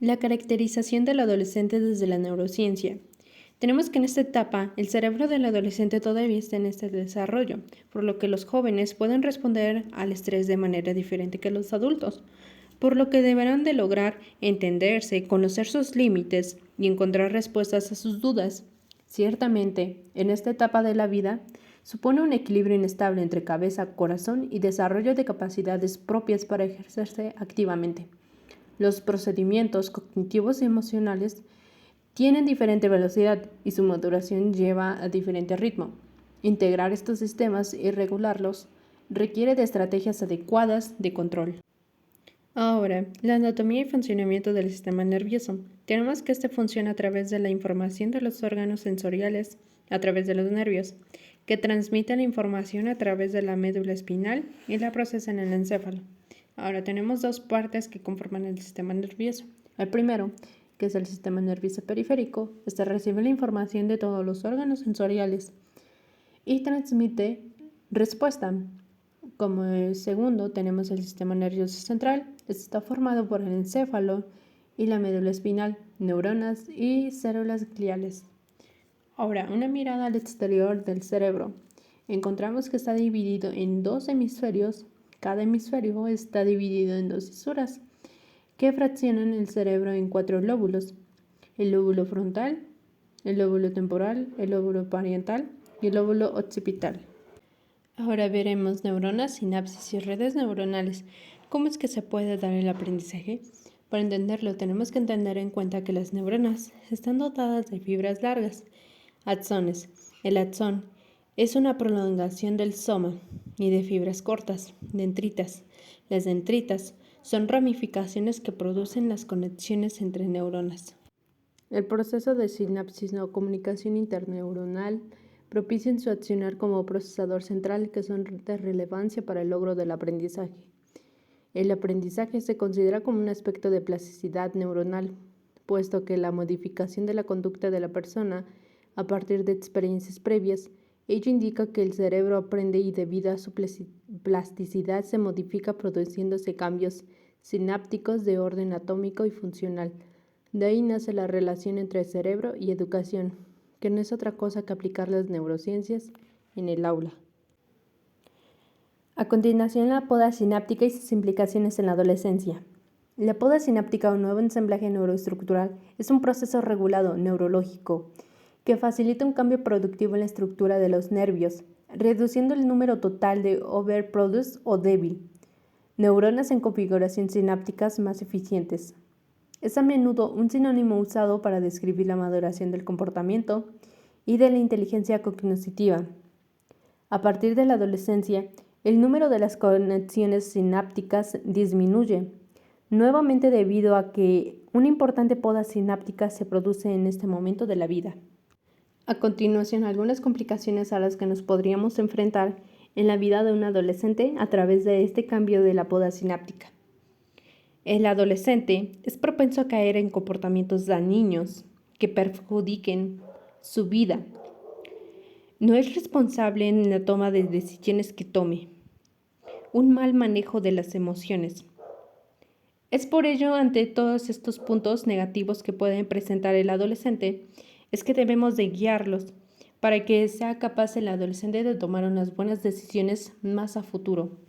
La caracterización del adolescente desde la neurociencia. Tenemos que en esta etapa el cerebro del adolescente todavía está en este desarrollo, por lo que los jóvenes pueden responder al estrés de manera diferente que los adultos, por lo que deberán de lograr entenderse, conocer sus límites y encontrar respuestas a sus dudas. Ciertamente, en esta etapa de la vida, supone un equilibrio inestable entre cabeza, corazón y desarrollo de capacidades propias para ejercerse activamente. Los procedimientos cognitivos y emocionales tienen diferente velocidad y su maduración lleva a diferente ritmo. Integrar estos sistemas y regularlos requiere de estrategias adecuadas de control. Ahora, la anatomía y funcionamiento del sistema nervioso. Tenemos que este funciona a través de la información de los órganos sensoriales, a través de los nervios, que transmiten la información a través de la médula espinal y la procesan en el encéfalo. Ahora tenemos dos partes que conforman el sistema nervioso. El primero, que es el sistema nervioso periférico, este recibe la información de todos los órganos sensoriales y transmite respuesta. Como el segundo, tenemos el sistema nervioso central. Este está formado por el encéfalo y la médula espinal, neuronas y células gliales. Ahora, una mirada al exterior del cerebro. Encontramos que está dividido en dos hemisferios. Cada hemisferio está dividido en dos fisuras que fraccionan el cerebro en 4 lóbulos: el lóbulo frontal, el lóbulo temporal, el lóbulo parietal y el lóbulo occipital. Ahora veremos neuronas, sinapsis y redes neuronales. ¿Cómo es que se puede dar el aprendizaje? Para entenderlo, tenemos que tener en cuenta que las neuronas están dotadas de fibras largas, axones. El axón es una prolongación del soma y de fibras cortas, dendritas. Las dendritas son ramificaciones que producen las conexiones entre neuronas. El proceso de sinapsis o comunicación interneuronal propician su accionar como procesador central, que son de relevancia para el logro del aprendizaje. El aprendizaje se considera como un aspecto de plasticidad neuronal, puesto que la modificación de la conducta de la persona a partir de experiencias previas, ello indica que el cerebro aprende y debido a su plasticidad se modifica produciéndose cambios sinápticos de orden atómico y funcional. De ahí nace la relación entre cerebro y educación, que no es otra cosa que aplicar las neurociencias en el aula. A continuación, la poda sináptica y sus implicaciones en la adolescencia. La poda sináptica o nuevo ensamblaje neuroestructural es un proceso regulado neurológico que facilita un cambio productivo en la estructura de los nervios, reduciendo el número total de overproduced o débil, neuronas en configuración sinápticas más eficientes. Es a menudo un sinónimo usado para describir la maduración del comportamiento y de la inteligencia cognitiva. A partir de la adolescencia, el número de las conexiones sinápticas disminuye, nuevamente debido a que una importante poda sináptica se produce en este momento de la vida. A continuación, algunas complicaciones a las que nos podríamos enfrentar en la vida de un adolescente a través de este cambio de la poda sináptica. El adolescente es propenso a caer en comportamientos dañinos que perjudiquen su vida. No es responsable en la toma de decisiones que tome. Un mal manejo de las emociones. Es por ello, ante todos estos puntos negativos que pueden presentar el adolescente, es que debemos de guiarlos para que sea capaz el adolescente de tomar unas buenas decisiones más a futuro.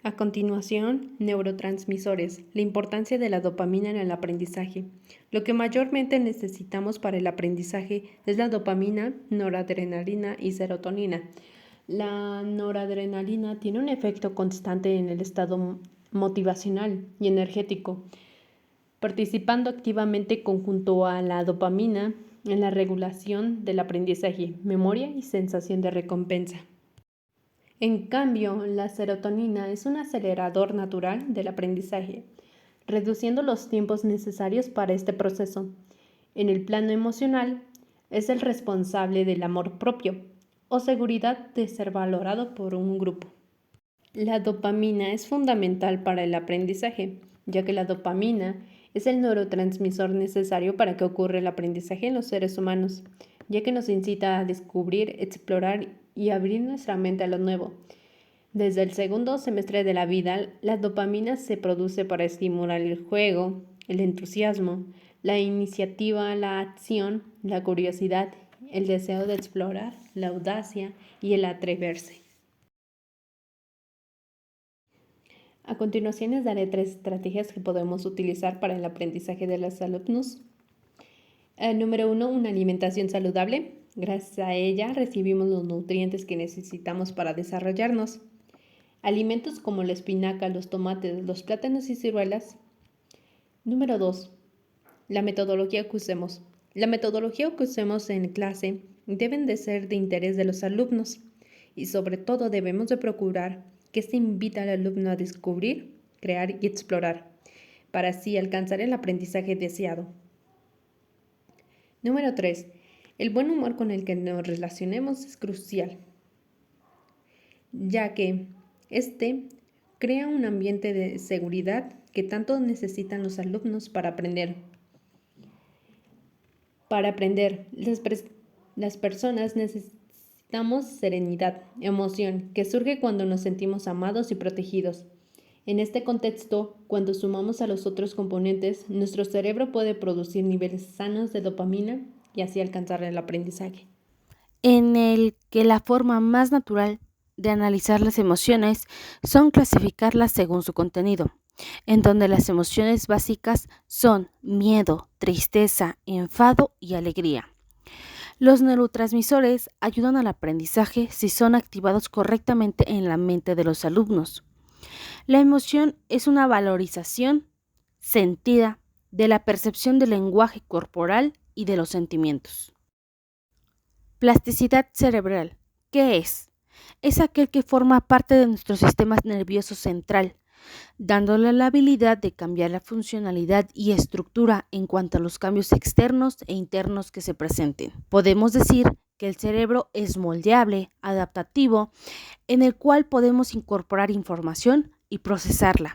A continuación, neurotransmisores, la importancia de la dopamina en el aprendizaje. Lo que mayormente necesitamos para el aprendizaje es la dopamina, noradrenalina y serotonina. La noradrenalina tiene un efecto constante en el estado motivacional y energético, participando activamente conjunto a la dopamina en la regulación del aprendizaje, memoria y sensación de recompensa. En cambio, la serotonina es un acelerador natural del aprendizaje, reduciendo los tiempos necesarios para este proceso. En el plano emocional, es el responsable del amor propio o seguridad de ser valorado por un grupo. La dopamina es fundamental para el aprendizaje, ya que la dopamina es el neurotransmisor necesario para que ocurra el aprendizaje en los seres humanos, ya que nos incita a descubrir, explorar y abrir nuestra mente a lo nuevo. Desde el segundo semestre de la vida, la dopamina se produce para estimular el juego, el entusiasmo, la iniciativa, la acción, la curiosidad, el deseo de explorar, la audacia y el atreverse. A continuación les daré 3 estrategias que podemos utilizar para el aprendizaje de los alumnos. Número 1, una alimentación saludable. Gracias a ella recibimos los nutrientes que necesitamos para desarrollarnos. Alimentos como la espinaca, los tomates, los plátanos y ciruelas. Número 2, la metodología que usemos. La metodología que usemos en clase deben de ser de interés de los alumnos y sobre todo debemos de procurar que se invita al alumno a descubrir, crear y explorar, para así alcanzar el aprendizaje deseado. Número 3. El buen humor con el que nos relacionemos es crucial, ya que este crea un ambiente de seguridad que tanto necesitan los alumnos para aprender. Las personas necesitamos serenidad, emoción, que surge cuando nos sentimos amados y protegidos. En este contexto, cuando sumamos a los otros componentes, nuestro cerebro puede producir niveles sanos de dopamina y así alcanzar el aprendizaje. En el que la forma más natural de analizar las emociones son clasificarlas según su contenido, en donde las emociones básicas son miedo, tristeza, enfado y alegría. Los neurotransmisores ayudan al aprendizaje si son activados correctamente en la mente de los alumnos. La emoción es una valorización sentida de la percepción del lenguaje corporal y de los sentimientos. Plasticidad cerebral. ¿Qué es? Es aquel que forma parte de nuestro sistema nervioso central, dándole la habilidad de cambiar la funcionalidad y estructura en cuanto a los cambios externos e internos que se presenten. Podemos decir que el cerebro es moldeable, adaptativo, en el cual podemos incorporar información y procesarla,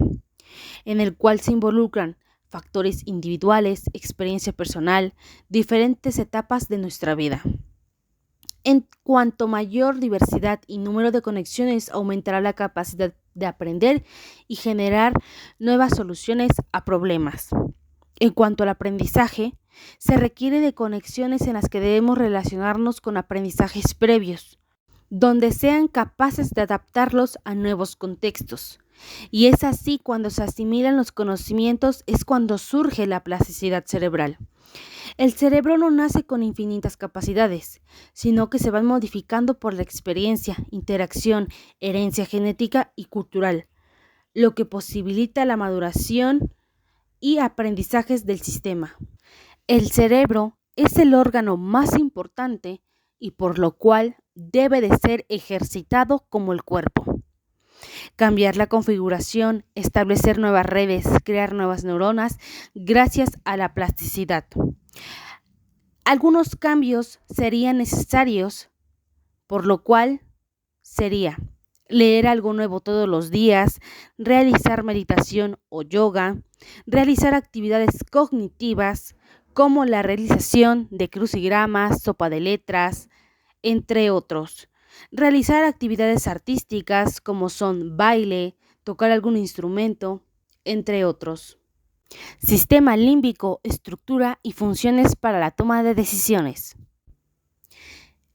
en el cual se involucran factores individuales, experiencia personal, diferentes etapas de nuestra vida. En cuanto mayor diversidad y número de conexiones, aumentará la capacidad de aprender y generar nuevas soluciones a problemas. En cuanto al aprendizaje, se requiere de conexiones en las que debemos relacionarnos con aprendizajes previos, donde sean capaces de adaptarlos a nuevos contextos. Y es así cuando se asimilan los conocimientos, es cuando surge la plasticidad cerebral. El cerebro no nace con infinitas capacidades, sino que se van modificando por la experiencia, interacción, herencia genética y cultural, lo que posibilita la maduración y aprendizajes del sistema. El cerebro es el órgano más importante y por lo cual debe de ser ejercitado como el cuerpo. Cambiar la configuración, establecer nuevas redes, crear nuevas neuronas gracias a la plasticidad. Algunos cambios serían necesarios, por lo cual sería leer algo nuevo todos los días, realizar meditación o yoga, realizar actividades cognitivas como la realización de crucigramas, sopa de letras, entre otros. Realizar actividades artísticas como son baile, tocar algún instrumento, entre otros. Sistema límbico, estructura y funciones para la toma de decisiones.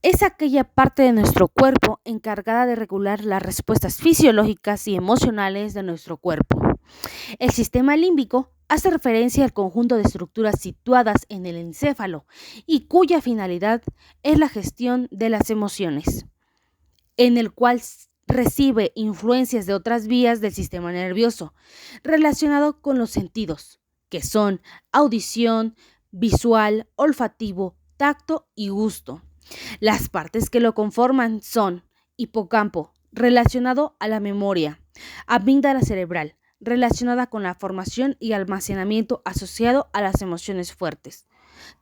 Es aquella parte de nuestro cuerpo encargada de regular las respuestas fisiológicas y emocionales de nuestro cuerpo. El sistema límbico hace referencia al conjunto de estructuras situadas en el encéfalo y cuya finalidad es la gestión de las emociones, en el cual recibe influencias de otras vías del sistema nervioso relacionado con los sentidos, que son audición, visual, olfativo, tacto y gusto. Las partes que lo conforman son hipocampo, relacionado a la memoria, amígdala cerebral, relacionada con la formación y almacenamiento asociado a las emociones fuertes.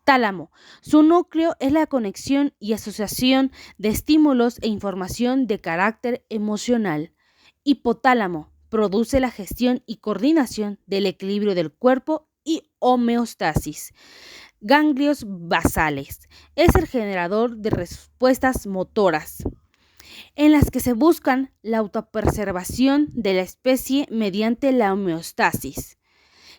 Tálamo, su núcleo es la conexión y asociación de estímulos e información de carácter emocional. Hipotálamo, produce la gestión y coordinación del equilibrio del cuerpo y homeostasis. Ganglios basales, es el generador de respuestas motoras, en las que se buscan la autopreservación de la especie mediante la homeostasis.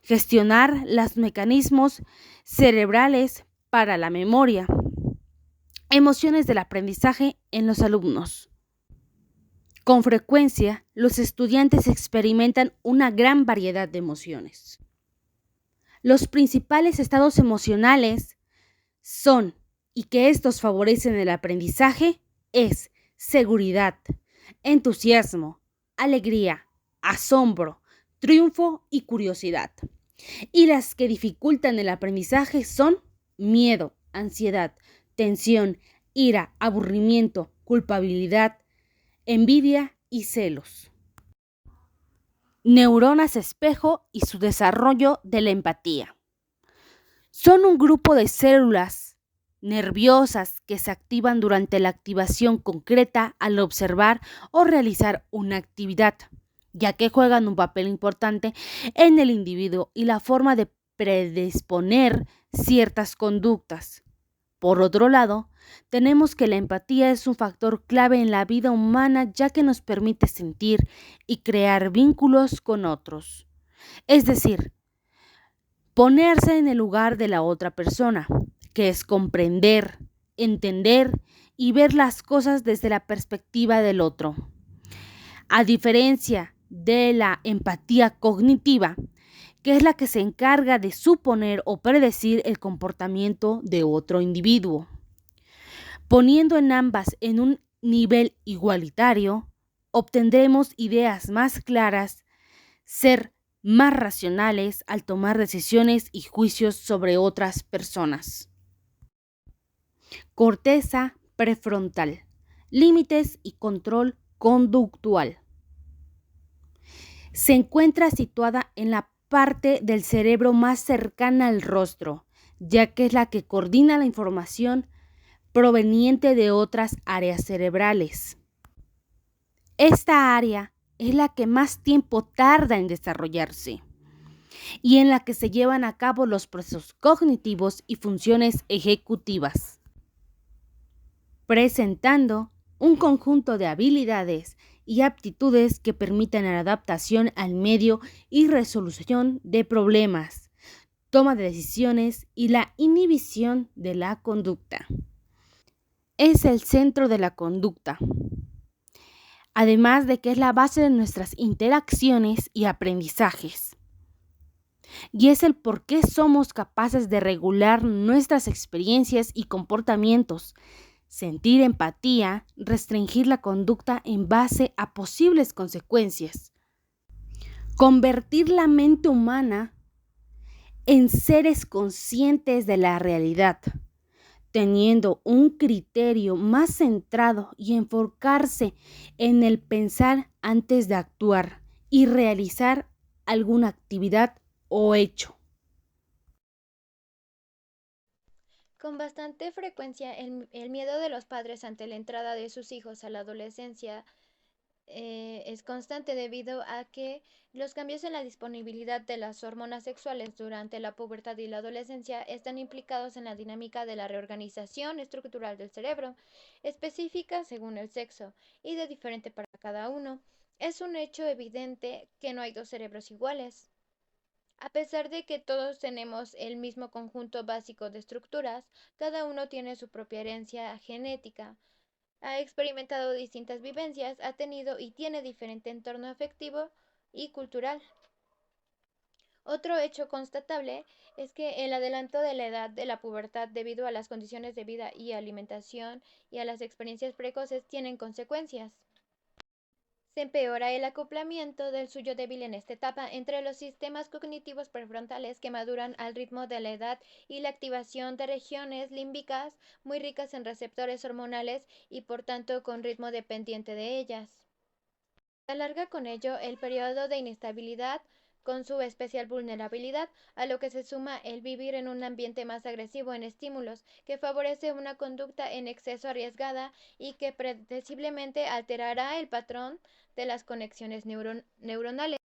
gestionar los mecanismos cerebrales para la memoria, emociones del aprendizaje en los alumnos. Con frecuencia, los estudiantes experimentan una gran variedad de emociones. Los principales estados emocionales son, y que estos favorecen el aprendizaje, es seguridad, entusiasmo, alegría, asombro, triunfo y curiosidad. Y las que dificultan el aprendizaje son miedo, ansiedad, tensión, ira, aburrimiento, culpabilidad, envidia y celos. Neuronas espejo y su desarrollo de la empatía. Son un grupo de células nerviosas que se activan durante la activación concreta al observar o realizar una actividad, ya que juegan un papel importante en el individuo y la forma de predisponer ciertas conductas. Por otro lado, tenemos que la empatía es un factor clave en la vida humana, ya que nos permite sentir y crear vínculos con otros. Es decir, ponerse en el lugar de la otra persona, que es comprender, entender y ver las cosas desde la perspectiva del otro. A diferencia de la empatía cognitiva, que es la que se encarga de suponer o predecir el comportamiento de otro individuo. Poniendo en ambas en un nivel igualitario, obtendremos ideas más claras, ser más racionales al tomar decisiones y juicios sobre otras personas. Corteza prefrontal, límites y control conductual. Se encuentra situada en la parte del cerebro más cercana al rostro, ya que es la que coordina la información proveniente de otras áreas cerebrales. Esta área es la que más tiempo tarda en desarrollarse y en la que se llevan a cabo los procesos cognitivos y funciones ejecutivas, presentando un conjunto de habilidades y aptitudes que permiten la adaptación al medio y resolución de problemas, toma de decisiones y la inhibición de la conducta. Es el centro de la conducta, además de que es la base de nuestras interacciones y aprendizajes. Y es el por qué somos capaces de regular nuestras experiencias y comportamientos, sentir empatía, restringir la conducta en base a posibles consecuencias, convertir la mente humana en seres conscientes de la realidad, teniendo un criterio más centrado y enfocarse en el pensar antes de actuar y realizar alguna actividad o hecho. Con bastante frecuencia, el miedo de los padres ante la entrada de sus hijos a la adolescencia es constante debido a que los cambios en la disponibilidad de las hormonas sexuales durante la pubertad y la adolescencia están implicados en la dinámica de la reorganización estructural del cerebro, específica según el sexo y de diferente para cada uno. Es un hecho evidente que no hay dos cerebros iguales. A pesar de que todos tenemos el mismo conjunto básico de estructuras, cada uno tiene su propia herencia genética, ha experimentado distintas vivencias, ha tenido y tiene diferente entorno afectivo y cultural. Otro hecho constatable es que el adelanto de la edad de la pubertad debido a las condiciones de vida y alimentación y a las experiencias precoces tienen consecuencias. Se empeora el acoplamiento del suyo débil en esta etapa entre los sistemas cognitivos prefrontales que maduran al ritmo de la edad y la activación de regiones límbicas muy ricas en receptores hormonales y por tanto con ritmo dependiente de ellas. Se alarga con ello el periodo de inestabilidad con su especial vulnerabilidad, a lo que se suma el vivir en un ambiente más agresivo en estímulos, que favorece una conducta en exceso arriesgada y que predeciblemente alterará el patrón de las conexiones neuronales.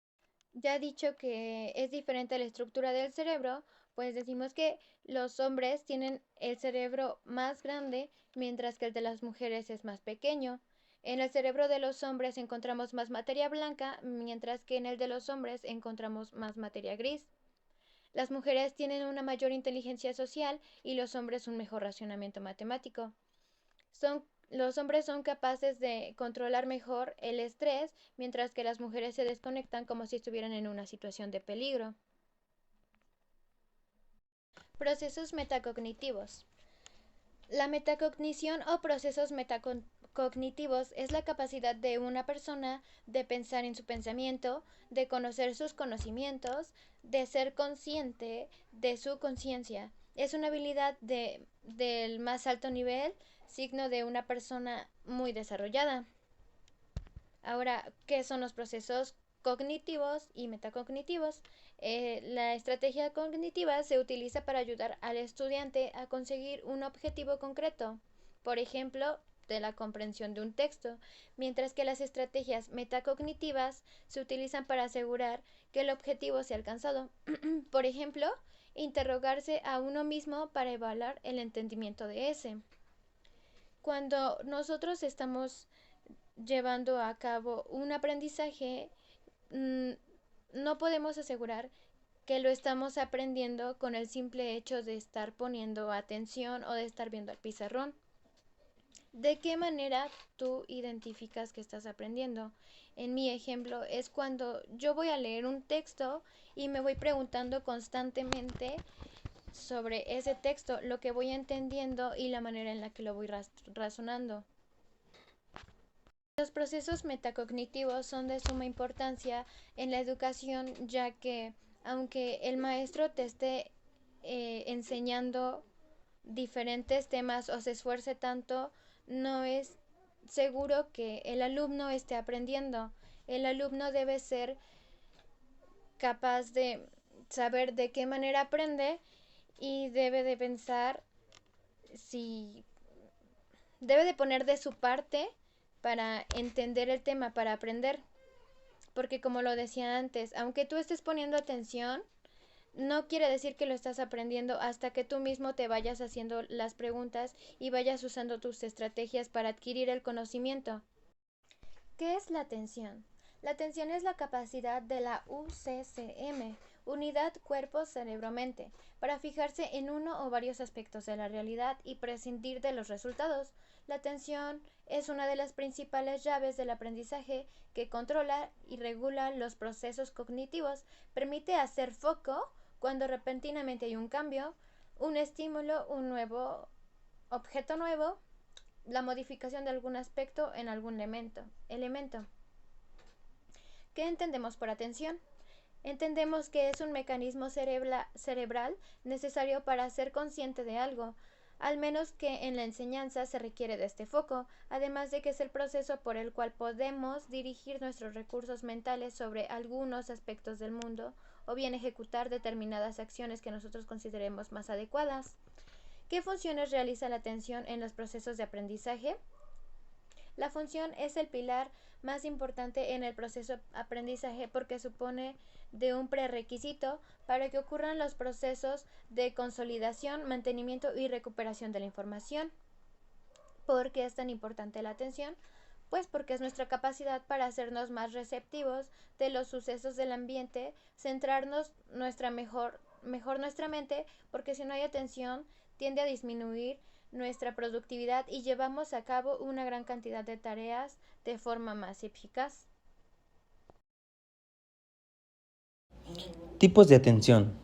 Ya dicho que es diferente la estructura del cerebro, pues decimos que los hombres tienen el cerebro más grande, mientras que el de las mujeres es más pequeño. En el cerebro de los hombres encontramos más materia blanca, mientras que en el de los hombres encontramos más materia gris. Las mujeres tienen una mayor inteligencia social y los hombres un mejor racionamiento matemático. Los hombres son capaces de controlar mejor el estrés, mientras que las mujeres se desconectan como si estuvieran en una situación de peligro. Procesos metacognitivos. La metacognición o procesos metacognitivos es la capacidad de una persona de pensar en su pensamiento, de conocer sus conocimientos, de ser consciente de su conciencia. Es una habilidad del más alto nivel, signo de una persona muy desarrollada. Ahora, ¿qué son los procesos cognitivos y metacognitivos? La estrategia cognitiva se utiliza para ayudar al estudiante a conseguir un objetivo concreto, por ejemplo, de la comprensión de un texto, mientras que las estrategias metacognitivas se utilizan para asegurar que el objetivo sea alcanzado. Por ejemplo, interrogarse a uno mismo para evaluar el entendimiento de ese. Cuando nosotros estamos llevando a cabo un aprendizaje, no podemos asegurar que lo estamos aprendiendo con el simple hecho de estar poniendo atención o de estar viendo al pizarrón. ¿De qué manera tú identificas que estás aprendiendo? En mi ejemplo es cuando yo voy a leer un texto y me voy preguntando constantemente sobre ese texto, lo que voy entendiendo y la manera en la que lo voy razonando. Los procesos metacognitivos son de suma importancia en la educación, ya que aunque el maestro te esté enseñando diferentes temas o se esfuerce tanto, no es seguro que el alumno esté aprendiendo. El alumno debe ser capaz de saber de qué manera aprende y debe de pensar si debe de poner de su parte para entender el tema, para aprender. Porque como lo decía antes, aunque tú estés poniendo atención, no quiere decir que lo estás aprendiendo hasta que tú mismo te vayas haciendo las preguntas y vayas usando tus estrategias para adquirir el conocimiento. ¿Qué es la atención? La atención es la capacidad de la UCCM, Unidad Cuerpo-Cerebro-Mente, para fijarse en uno o varios aspectos de la realidad y prescindir de los resultados. La atención es una de las principales llaves del aprendizaje que controla y regula los procesos cognitivos, permite hacer foco cuando repentinamente hay un cambio, un estímulo, un nuevo objeto nuevo, la modificación de algún aspecto en algún elemento. ¿Qué entendemos por atención? Entendemos que es un mecanismo cerebral necesario para ser consciente de algo, al menos que en la enseñanza se requiere de este foco, además de que es el proceso por el cual podemos dirigir nuestros recursos mentales sobre algunos aspectos del mundo o bien ejecutar determinadas acciones que nosotros consideremos más adecuadas. ¿Qué funciones realiza la atención en los procesos de aprendizaje? La función es el pilar más importante en el proceso de aprendizaje porque supone de un prerequisito para que ocurran los procesos de consolidación, mantenimiento y recuperación de la información. ¿Por qué es tan importante la atención? Pues porque es nuestra capacidad para hacernos más receptivos de los sucesos del ambiente, centrarnos mejor nuestra mente, porque si no hay atención tiende a disminuir nuestra productividad y llevamos a cabo una gran cantidad de tareas de forma más eficaz. Tipos de atención.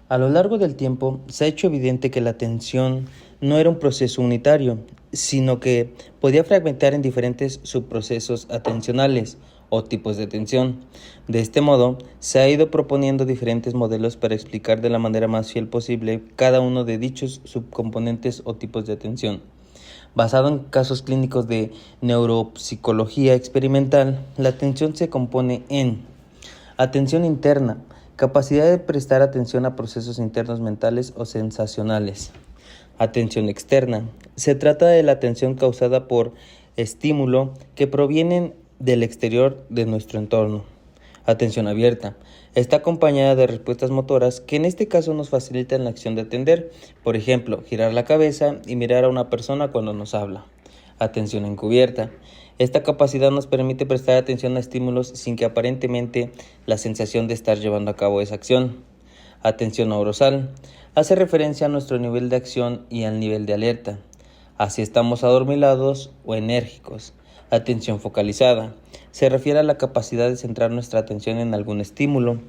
A lo largo del tiempo se ha hecho evidente que la atención no era un proceso unitario, sino que podía fragmentar en diferentes subprocesos atencionales o tipos de atención. De este modo, se ha ido proponiendo diferentes modelos para explicar de la manera más fiel posible cada uno de dichos subcomponentes o tipos de atención. Basado en casos clínicos de neuropsicología experimental, la atención se compone en atención interna, capacidad de prestar atención a procesos internos mentales o sensacionales. Atención externa. Se trata de la atención causada por estímulo que provienen del exterior de nuestro entorno. Atención abierta. Está acompañada de respuestas motoras que en este caso nos facilitan la acción de atender. Por ejemplo, girar la cabeza y mirar a una persona cuando nos habla. Atención encubierta. Esta capacidad nos permite prestar atención a estímulos sin que aparentemente la sensación de estar llevando a cabo esa acción. Atención neurosal. Hace referencia a nuestro nivel de acción y al nivel de alerta. Así estamos adormilados o enérgicos. Atención focalizada. Se refiere a la capacidad de centrar nuestra atención en algún estímulo.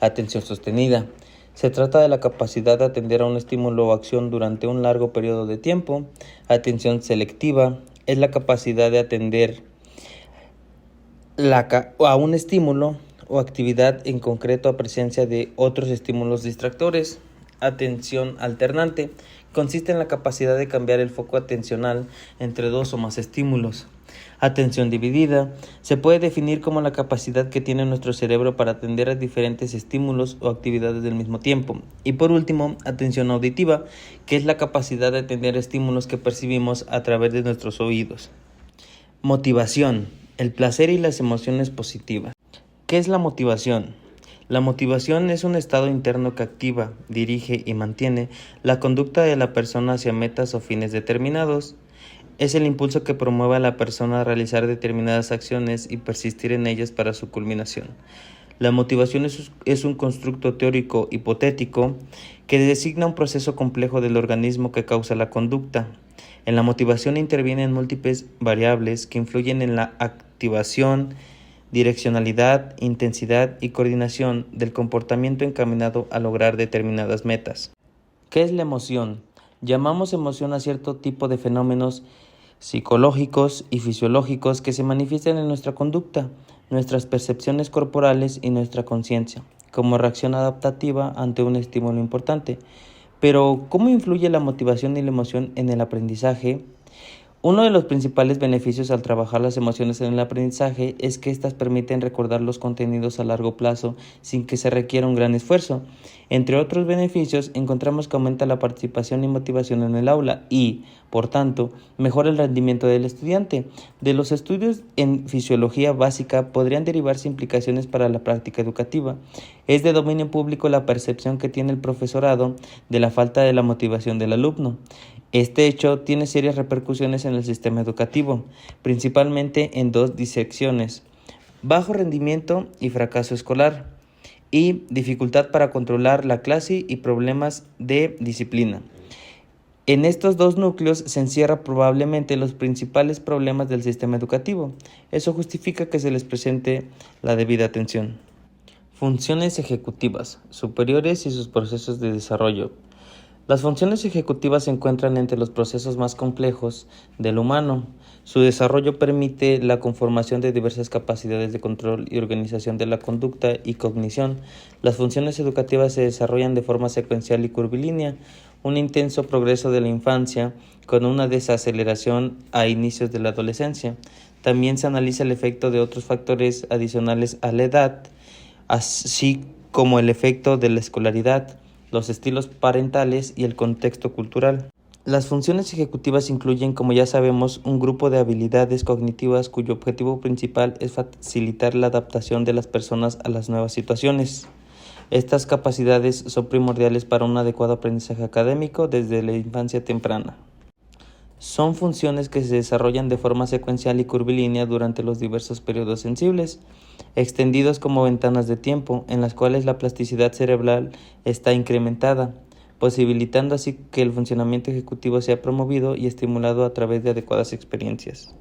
Atención sostenida. Se trata de la capacidad de atender a un estímulo o acción durante un largo periodo de tiempo. Atención selectiva. Es la capacidad de atender a un estímulo o actividad en concreto a presencia de otros estímulos distractores. Atención alternante. Consiste en la capacidad de cambiar el foco atencional entre dos o más estímulos. Atención dividida. Se puede definir como la capacidad que tiene nuestro cerebro para atender a diferentes estímulos o actividades del mismo tiempo. Y por último, atención auditiva, que es la capacidad de atender estímulos que percibimos a través de nuestros oídos. Motivación. El placer y las emociones positivas. ¿Qué es la motivación? La motivación es un estado interno que activa, dirige y mantiene la conducta de la persona hacia metas o fines determinados. Es el impulso que promueve a la persona a realizar determinadas acciones y persistir en ellas para su culminación. La motivación es un constructo teórico hipotético que designa un proceso complejo del organismo que causa la conducta. En la motivación intervienen múltiples variables que influyen en la activación, direccionalidad, intensidad y coordinación del comportamiento encaminado a lograr determinadas metas. ¿Qué es la emoción? Llamamos emoción a cierto tipo de fenómenos psicológicos y fisiológicos que se manifiestan en nuestra conducta, nuestras percepciones corporales y nuestra conciencia, como reacción adaptativa ante un estímulo importante. Pero, ¿cómo influye la motivación y la emoción en el aprendizaje? Uno de los principales beneficios al trabajar las emociones en el aprendizaje es que éstas permiten recordar los contenidos a largo plazo sin que se requiera un gran esfuerzo. Entre otros beneficios, encontramos que aumenta la participación y motivación en el aula y, por tanto, mejora el rendimiento del estudiante. De los estudios en fisiología básica podrían derivarse implicaciones para la práctica educativa. Es de dominio público la percepción que tiene el profesorado de la falta de la motivación del alumno. Este hecho tiene serias repercusiones en el sistema educativo, principalmente en dos direcciones: bajo rendimiento y fracaso escolar, y dificultad para controlar la clase y problemas de disciplina. En estos dos núcleos se encierran probablemente los principales problemas del sistema educativo. Eso justifica que se les presente la debida atención. Funciones ejecutivas, superiores y sus procesos de desarrollo. Las funciones ejecutivas se encuentran entre los procesos más complejos del humano. Su desarrollo permite la conformación de diversas capacidades de control y organización de la conducta y cognición. Las funciones educativas se desarrollan de forma secuencial y curvilínea, un intenso progreso de la infancia con una desaceleración a inicios de la adolescencia. También se analiza el efecto de otros factores adicionales a la edad, así como el efecto de la escolaridad, los estilos parentales y el contexto cultural. Las funciones ejecutivas incluyen, como ya sabemos, un grupo de habilidades cognitivas cuyo objetivo principal es facilitar la adaptación de las personas a las nuevas situaciones. Estas capacidades son primordiales para un adecuado aprendizaje académico desde la infancia temprana. Son funciones que se desarrollan de forma secuencial y curvilínea durante los diversos periodos sensibles, extendidos como ventanas de tiempo, en las cuales la plasticidad cerebral está incrementada, posibilitando así que el funcionamiento ejecutivo sea promovido y estimulado a través de adecuadas experiencias.